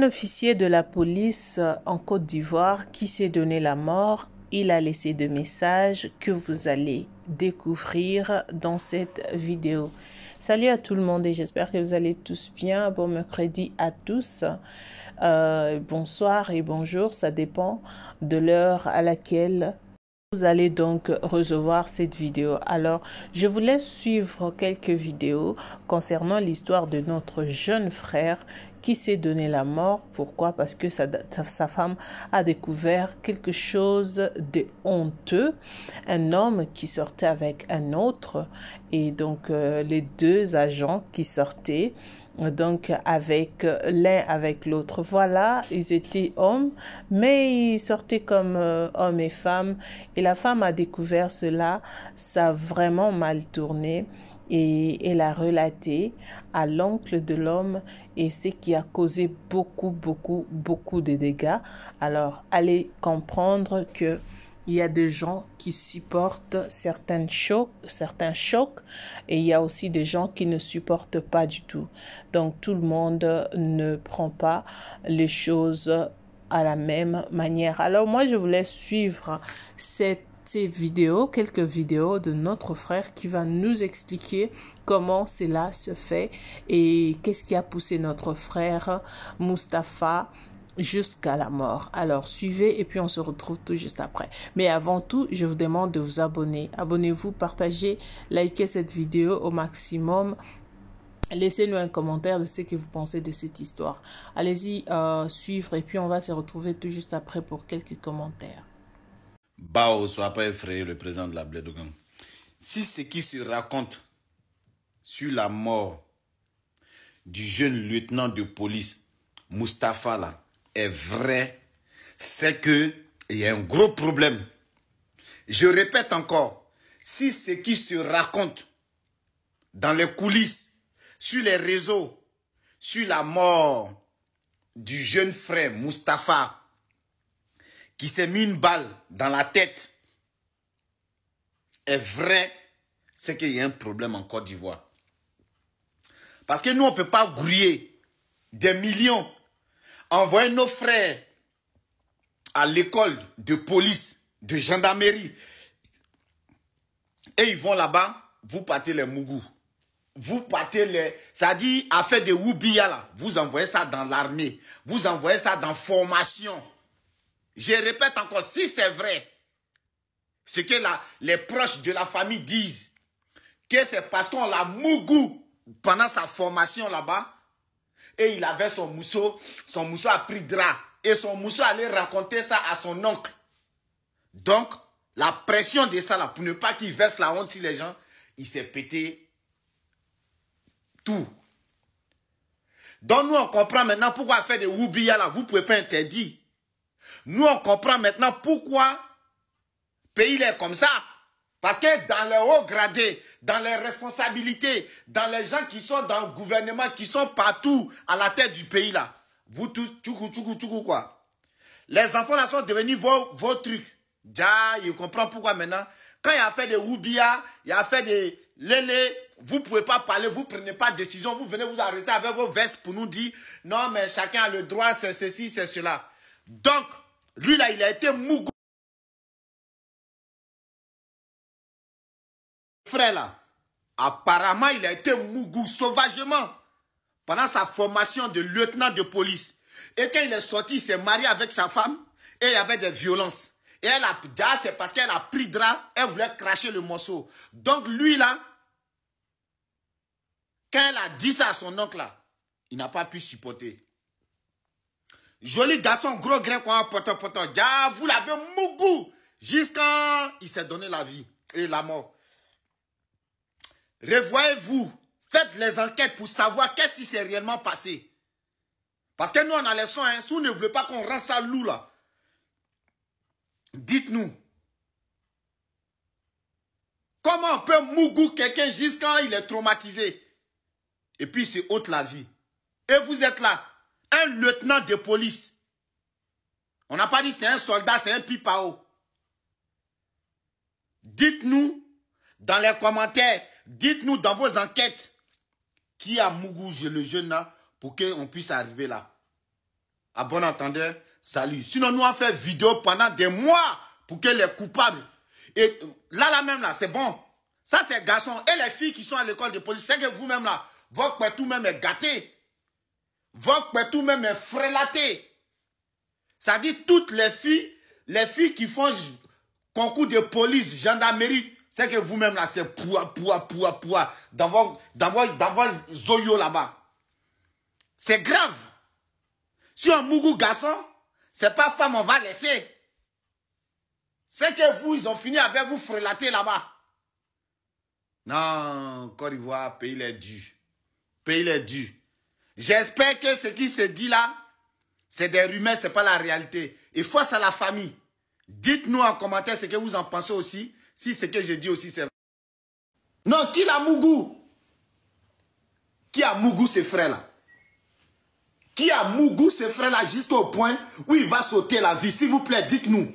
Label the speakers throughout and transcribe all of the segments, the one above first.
Speaker 1: un officier de la police en Côte d'Ivoire qui s'est donné la mort. Il a laissé des messages que vous allez découvrir dans cette vidéo. Salut à tout le monde et j'espère que vous allez tous bien. Bon mercredi à tous. Bonsoir et bonjour, ça dépend de l'heure à laquelle vous allez donc recevoir cette vidéo. Alors, je vous laisse suivre quelques vidéos concernant l'histoire de notre jeune frère qui s'est donné la mort. Pourquoi? Parce que sa femme a découvert quelque chose de honteux. Un homme qui sortait avec un autre et donc les deux agents qui sortaient donc avec l'un avec l'autre. Voilà, ils étaient hommes, mais ils sortaient comme hommes et femmes. Et la femme a découvert cela, ça a vraiment mal tourné. Et elle a relaté à l'oncle de l'homme et ce qui a causé beaucoup de dégâts. Alors, allez comprendre que il y a des gens qui supportent certains chocs et il y a aussi des gens qui ne supportent pas du tout. Donc, tout le monde ne prend pas les choses à la même manière. Alors, moi, je voulais suivre ces vidéos, quelques vidéos de notre frère qui va nous expliquer comment cela se fait et qu'est-ce qui a poussé notre frère Mustapha jusqu'à la mort. Alors, suivez et puis on se retrouve tout juste après. Mais avant tout, je vous demande de vous abonner. Abonnez-vous, partagez, likez cette vidéo au maximum. Laissez-nous un commentaire de ce que vous pensez de cette histoire. Allez-y suivre et puis on va se retrouver tout juste après pour quelques commentaires.
Speaker 2: Bao soit pas effrayé, le président de la Blédogan. Si ce qui se raconte sur la mort du jeune lieutenant de police Mustapha là est vrai, c'est que il y a un gros problème. Je répète encore, si ce qui se raconte dans les coulisses, sur les réseaux, sur la mort du jeune frère Mustapha qui s'est mis une balle dans la tête est vrai, c'est qu'il y a un problème en Côte d'Ivoire. Parce que nous, on ne peut pas grouiller des millions, envoyer nos frères à l'école de police, de gendarmerie. Et ils vont là-bas, vous partez les mougous. Vous partez les... Ça dit, affaire de Woubia là, vous envoyez ça dans l'armée. Vous envoyez ça dans formation. Je répète encore, si c'est vrai, ce que les proches de la famille disent, que c'est parce qu'on l'a mougou pendant sa formation là-bas, et il avait son mousseau a pris drap, et son mousseau allait raconter ça à son oncle. Donc, la pression de ça là, pour ne pas qu'il verse la honte sur les gens, il s'est pété tout. Donc, nous, on comprend maintenant pourquoi faire des Woubia là, vous ne pouvez pas interdire. Nous, on comprend maintenant pourquoi le pays est comme ça. Parce que dans les hauts gradés, dans les responsabilités, dans les gens qui sont dans le gouvernement, qui sont partout à la tête du pays là, vous tous, tchoukou quoi. Les enfants là sont devenus vos trucs. Déjà, je comprends pourquoi maintenant. Quand il y a fait des Woubia, il y a fait des lélé, vous ne pouvez pas parler, vous ne prenez pas de décision, vous venez vous arrêter avec vos vestes pour nous dire, non mais chacun a le droit, c'est ceci, c'est cela. Donc, lui là, il a été mougou. Frère là, apparemment, il a été mougou sauvagement pendant sa formation de lieutenant de police. Et quand il est sorti, il s'est marié avec sa femme et il y avait des violences. Et elle a déjà, c'est parce qu'elle a pris drap, elle voulait cracher le morceau. Donc lui là, quand elle a dit ça à son oncle là, il n'a pas pu supporter. Joli garçon, gros grain, quoi, poton. Ja, vous l'avez mougou jusqu'à il s'est donné la vie et la mort. Revoyez-vous, faites les enquêtes pour savoir qu'est-ce qui s'est réellement passé. Parce que nous, on a les sons, hein, si vous ne voulez pas qu'on rende ça loup là, dites-nous. Comment on peut mougou quelqu'un jusqu'à il est traumatisé? Et puis c'est ôte la vie. Et vous êtes là. Un lieutenant de police. On n'a pas dit c'est un soldat, c'est un pipao. Dites-nous dans les commentaires, dites-nous dans vos enquêtes qui a mougou le jeune là pour qu'on puisse arriver là. À bon entendeur, salut. Sinon, nous on fait vidéo pendant des mois pour que les coupables... Et là même, là, c'est bon. Ça, c'est garçons. Et les filles qui sont à l'école de police, c'est que vous-même, là, votre pétou même est gâté. Votre pétou même est frélaté. Ça dit toutes les filles qui font concours de police, gendarmerie, c'est que vous-même, là, c'est poua dans vos zoyo là-bas. C'est grave. Si un mougou garçon, c'est pas femme, on va laisser. C'est que vous, ils ont fini avec vous frélater là-bas. Non, Côte d'Ivoire, pays les durs. Pays les durs. J'espère que ce qui se dit là, c'est des rumeurs, ce n'est pas la réalité. Et face à la famille, dites-nous en commentaire ce que vous en pensez aussi, si ce que je dis aussi c'est vrai. Non, qui l'a mougou? Qui a mougou ce frère-là? Qui a mougou ce frère-là jusqu'au point où il va sauter la vie? S'il vous plaît, dites-nous.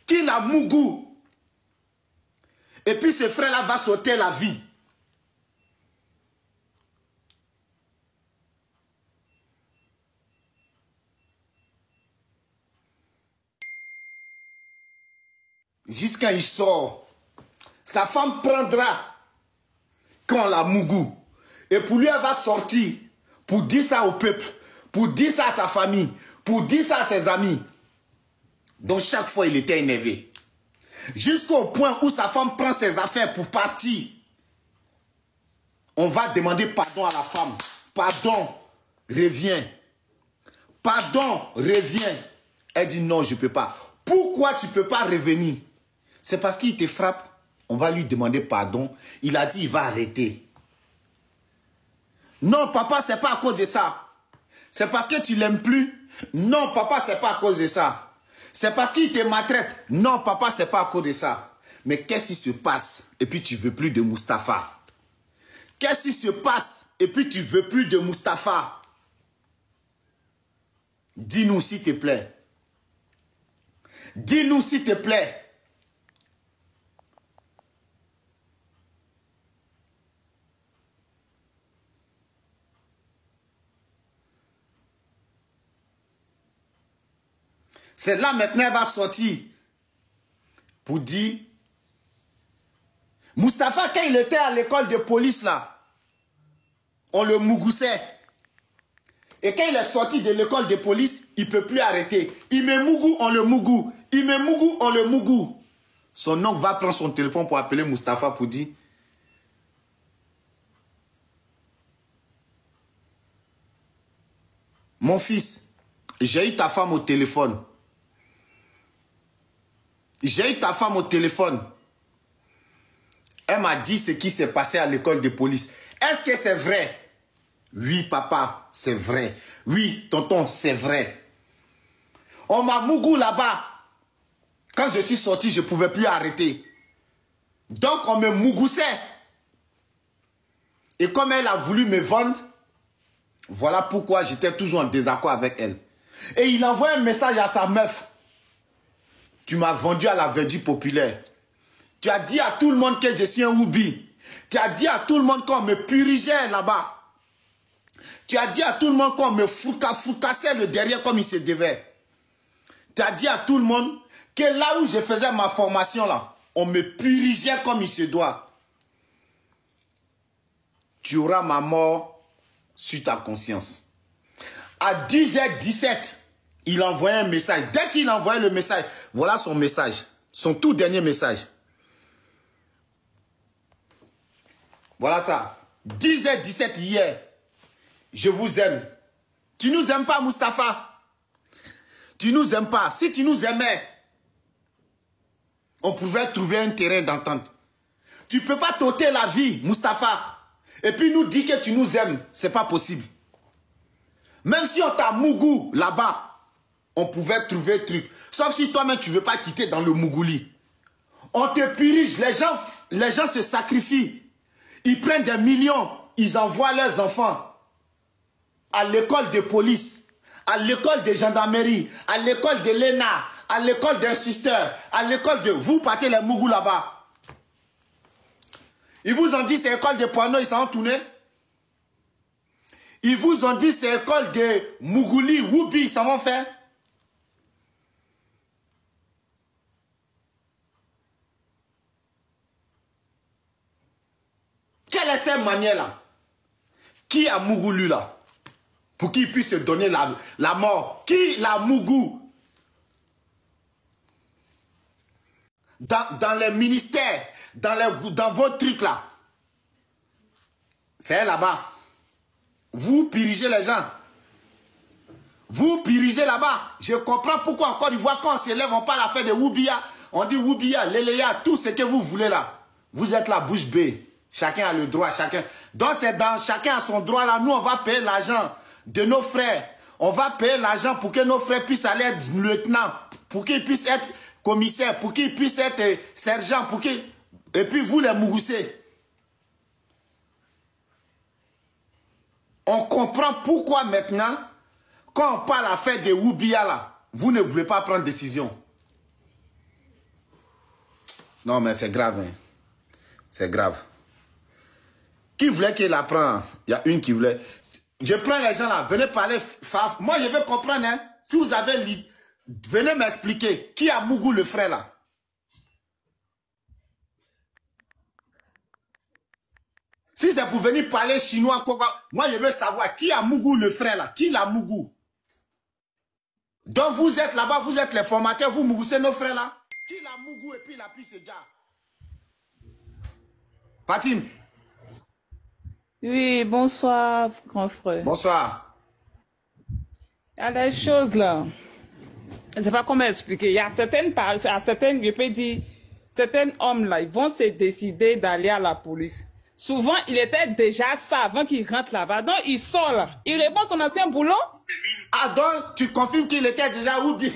Speaker 2: Qui l'a mougou? Et puis ce frère-là va sauter la vie. Jusqu'à il sort. Sa femme prendra quand la mougou. Et pour lui, elle va sortir pour dire ça au peuple, pour dire ça à sa famille, pour dire ça à ses amis. Donc chaque fois, il était énervé. Jusqu'au point où sa femme prend ses affaires pour partir. On va demander pardon à la femme. Pardon, reviens. Pardon, reviens. Elle dit non, je ne peux pas. Pourquoi tu ne peux pas revenir? C'est parce qu'il te frappe. On va lui demander pardon. Il a dit il va arrêter. Non, papa, ce n'est pas à cause de ça. C'est parce que tu ne l'aimes plus. Non, papa, ce n'est pas à cause de ça. C'est parce qu'il te maltraite. Non, papa, ce n'est pas à cause de ça. Mais qu'est-ce qui se passe? Et puis tu ne veux plus de Mustapha. Qu'est-ce qui se passe? Et puis tu ne veux plus de Mustapha. Dis-nous s'il te plaît. Dis-nous s'il te plaît. C'est là maintenant elle va sortir pour dire Mustapha, quand il était à l'école de police là, on le mougoussait. Et quand il est sorti de l'école de police, il ne peut plus arrêter. Il me mougou, on le mougou. Il me mougou, on le mougou. Son oncle va prendre son téléphone pour appeler Mustapha pour dire mon fils, j'ai eu ta femme au téléphone. J'ai eu ta femme au téléphone. Elle m'a dit ce qui s'est passé à l'école de police. Est-ce que c'est vrai? Oui, papa, c'est vrai. Oui, tonton, c'est vrai. On m'a mougou là-bas. Quand je suis sorti, je ne pouvais plus arrêter. Donc, on me mougoussait. Et comme elle a voulu me vendre, voilà pourquoi j'étais toujours en désaccord avec elle. Et il envoie un message à sa meuf. Tu m'as vendu à la verdure populaire. Tu as dit à tout le monde que je suis un Woubi. Tu as dit à tout le monde qu'on me purigeait là-bas. Tu as dit à tout le monde qu'on me foucassait le derrière comme il se devait. Tu as dit à tout le monde que là où je faisais ma formation là, on me purigeait comme il se doit. Tu auras ma mort sur ta conscience. À 10h17, il envoyait un message. Dès qu'il envoyait le message, voilà son message. Son tout dernier message. Voilà ça. 10h17 hier. Je vous aime. Tu nous aimes pas, Mustapha? Tu nous aimes pas. Si tu nous aimais, on pouvait trouver un terrain d'entente. Tu ne peux pas t'ôter la vie, Mustapha. Et puis nous dire que tu nous aimes. Ce n'est pas possible. Même si on t'a mougou là-bas, on pouvait trouver un truc. Sauf si toi-même, tu ne veux pas quitter dans le mougouli. On te purige. Les gens se sacrifient. Ils prennent des millions. Ils envoient leurs enfants à l'école de police, à l'école de gendarmerie, à l'école de l'ENA, à l'école d'un sister, à l'école de... Vous partez les mougous là-bas. Ils vous ont dit c'est l'école de porno, ils s'en ont tourné. Ils vous ont dit c'est école de Mougouli, Woubi, ça vont faire. Quelle est cette manière-là? Qui a Mougoulu là? Pour qu'il puisse se donner la mort. Qui la Mougou? Dans les ministères, dans vos trucs là. C'est là-bas. Vous pirigez les gens. Vous pirigez là-bas. Je comprends pourquoi encore une fois quand on s'élève, on parle à faire de Woubia. On dit Woubia, Léléa, tout ce que vous voulez là. Vous êtes la bouche bée. Chacun a le droit, chacun. Donc c'est dans chacun a son droit là. Nous, on va payer l'argent de nos frères. On va payer l'argent pour que nos frères puissent aller être lieutenants, pour qu'ils puissent être commissaires, pour qu'ils puissent être sergents, pour qu'ils... Et puis vous les Mougoussés. On comprend pourquoi maintenant, quand on parle à faire des Woubia là, vous ne voulez pas prendre décision. Non mais c'est grave. Hein. C'est grave. Qui voulait qu'il apprenne? Il y a une qui voulait. Je prends les gens là, venez parler. Moi je veux comprendre. Hein. Si vous avez l'idée, venez m'expliquer. Qui a Mougou le frère là? Si c'est pour venir parler chinois, moi je veux savoir qui a Mougou le frère là. Qui l'a Mougou? Donc vous êtes là-bas, vous êtes les formateurs, vous Mougoussez nos frères là. Qui l'a Mougou et puis la pisse déjà? Fatim.
Speaker 3: Oui, bonsoir, grand frère.
Speaker 2: Bonsoir.
Speaker 3: Il y a des choses là. Je ne sais pas comment expliquer. Il y a certaines je peux dire, certains hommes là, ils vont se décider d'aller à la police. Souvent, il était déjà ça avant qu'il rentre là-bas. Donc, il sort là. Il répond son ancien boulot.
Speaker 2: Ah, donc, tu confirmes qu'il était déjà oublié?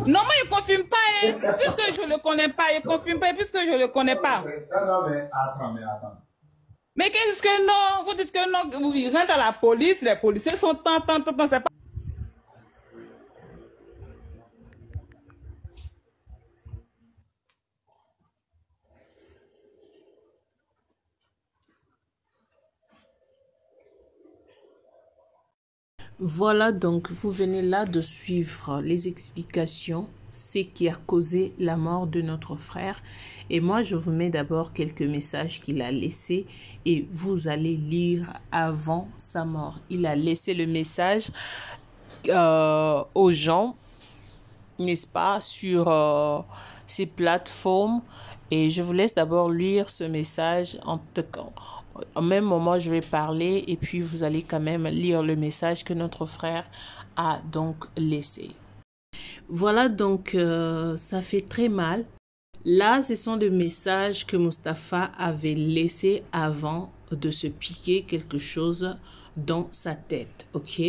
Speaker 3: Non, moi, il ne confirme pas. Hein. Puisque je ne le connais pas, il ne confirme pas puisque je ne le connais pas.
Speaker 2: Non, mais attends.
Speaker 3: Mais qu'est-ce que non? Vous dites que non, il rentre à la police, les policiers sont tant, c'est pas...
Speaker 1: Voilà, donc vous venez là de suivre les explications, ce qui a causé la mort de notre frère. Et moi, je vous mets d'abord quelques messages qu'il a laissés et vous allez lire avant sa mort. Il a laissé le message aux gens, n'est-ce pas, sur ces plateformes. Et je vous laisse d'abord lire ce message au même moment, je vais parler et puis vous allez quand même lire le message que notre frère a donc laissé. Voilà, donc ça fait très mal. Là, ce sont des messages que Mustapha avait laissés avant de se piquer quelque chose dans sa tête, ok?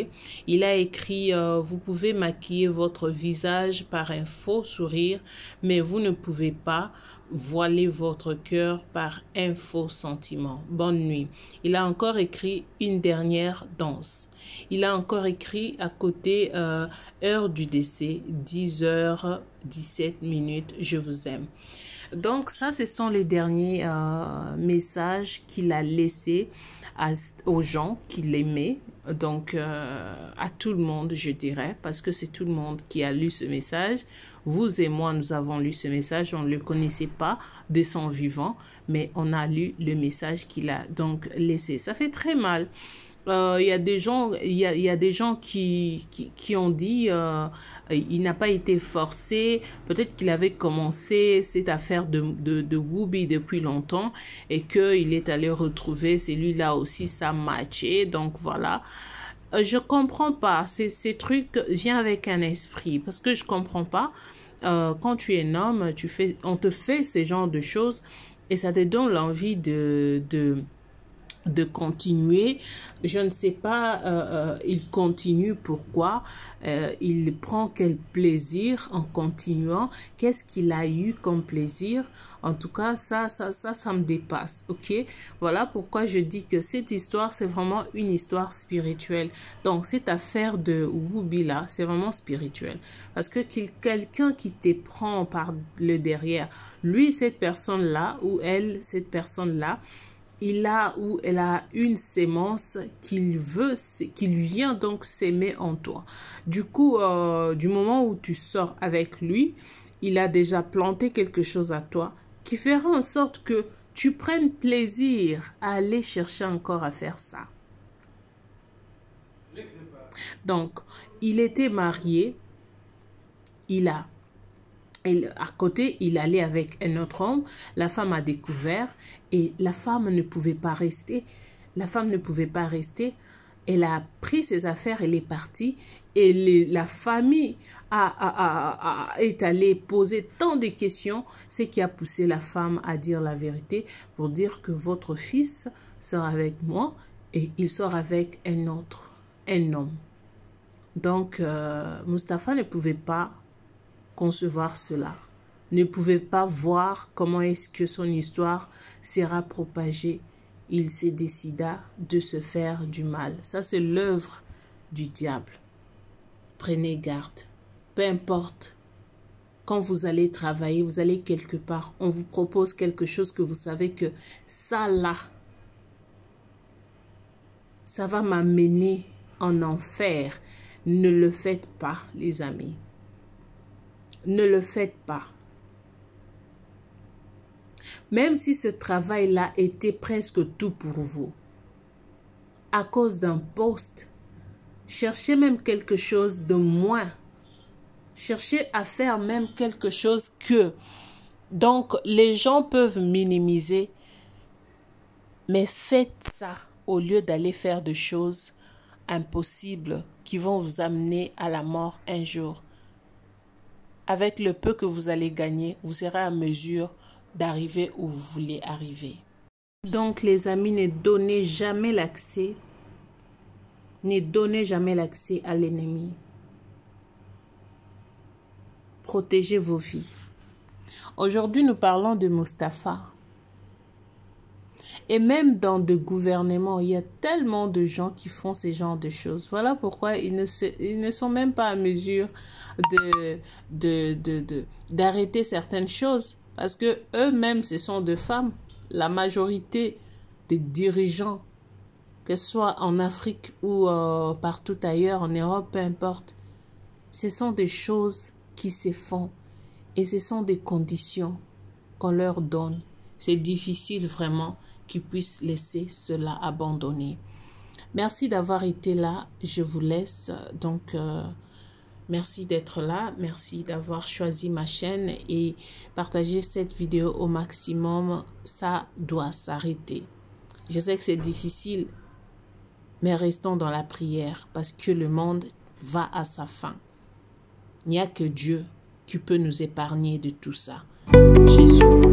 Speaker 1: Il a écrit vous pouvez maquiller votre visage par un faux sourire, mais vous ne pouvez pas voiler votre cœur par un faux sentiment. Bonne nuit. Il a encore écrit une dernière danse. Il a encore écrit à côté heure du décès, 10h17, je vous aime. Donc ça, ce sont les derniers messages qu'il a laissés aux gens qu'il aimait, donc à tout le monde, je dirais, parce que c'est tout le monde qui a lu ce message. Vous et moi, nous avons lu ce message, on ne le connaissait pas de son vivant, mais on a lu le message qu'il a donc laissé. Ça fait très mal. Il y a des gens, il y a des gens qui ont dit il n'a pas été forcé, peut-être qu'il avait commencé cette affaire de Woubi depuis longtemps et qu'il est allé retrouver celui-là aussi, ça matché, donc voilà. Je comprends pas, ces trucs viennent avec un esprit, parce que je comprends pas, quand tu es un homme, on te fait ces genres de choses et ça te donne l'envie de continuer. Je ne sais pas, il continue pourquoi, il prend quel plaisir en continuant, qu'est-ce qu'il a eu comme plaisir. En tout cas, ça me dépasse, ok? Voilà pourquoi je dis que cette histoire, c'est vraiment une histoire spirituelle. Donc, cette affaire de Woubi là, c'est vraiment spirituel. Parce que quelqu'un qui te prend par le derrière, lui, cette personne-là, ou elle, cette personne-là, il a ou elle a une sémence qu'il vient donc s'aimer en toi. Du coup, du moment où tu sors avec lui, il a déjà planté quelque chose à toi qui fera en sorte que tu prennes plaisir à aller chercher encore à faire ça. Donc, il était marié, à côté, il allait avec un autre homme. La femme a découvert et la femme ne pouvait pas rester. La femme ne pouvait pas rester. Elle a pris ses affaires, elle est partie. Et la famille est allée poser tant de questions, ce qui a poussé la femme à dire la vérité pour dire que votre fils sort avec moi et il sort avec un homme. Donc, Mustapha ne pouvait pas concevoir cela, ne pouvait pas voir comment est-ce que son histoire sera propagée. Il se décida de se faire du mal. Ça, c'est l'œuvre du diable. Prenez garde. Peu importe. Quand vous allez travailler, vous allez quelque part, on vous propose quelque chose que vous savez que ça là, ça va m'amener en enfer. Ne le faites pas, les amis. Ne le faites pas. Même si ce travail-là était presque tout pour vous, à cause d'un poste, cherchez même quelque chose de moins. Cherchez à faire même quelque chose que, donc, les gens peuvent minimiser, mais faites ça au lieu d'aller faire des choses impossibles qui vont vous amener à la mort un jour. Avec le peu que vous allez gagner, vous serez à mesure d'arriver où vous voulez arriver. Donc, les amis, ne donnez jamais l'accès à l'ennemi. Protégez vos vies. Aujourd'hui, nous parlons de Mustapha. Et même dans des gouvernements, il y a tellement de gens qui font ce genre de choses. Voilà pourquoi ils ne sont même pas à mesure d'arrêter certaines choses. Parce que eux-mêmes, ce sont des femmes. La majorité des dirigeants, que ce soit en Afrique ou partout ailleurs, en Europe, peu importe, ce sont des choses qui se font. Et ce sont des conditions qu'on leur donne. C'est difficile vraiment qu'ils puissent laisser cela abandonner. Merci d'avoir été là. Je vous laisse. Donc, merci d'être là. Merci d'avoir choisi ma chaîne et partager cette vidéo au maximum. Ça doit s'arrêter. Je sais que c'est difficile, mais restons dans la prière parce que le monde va à sa fin. Il n'y a que Dieu qui peut nous épargner de tout ça. Jésus.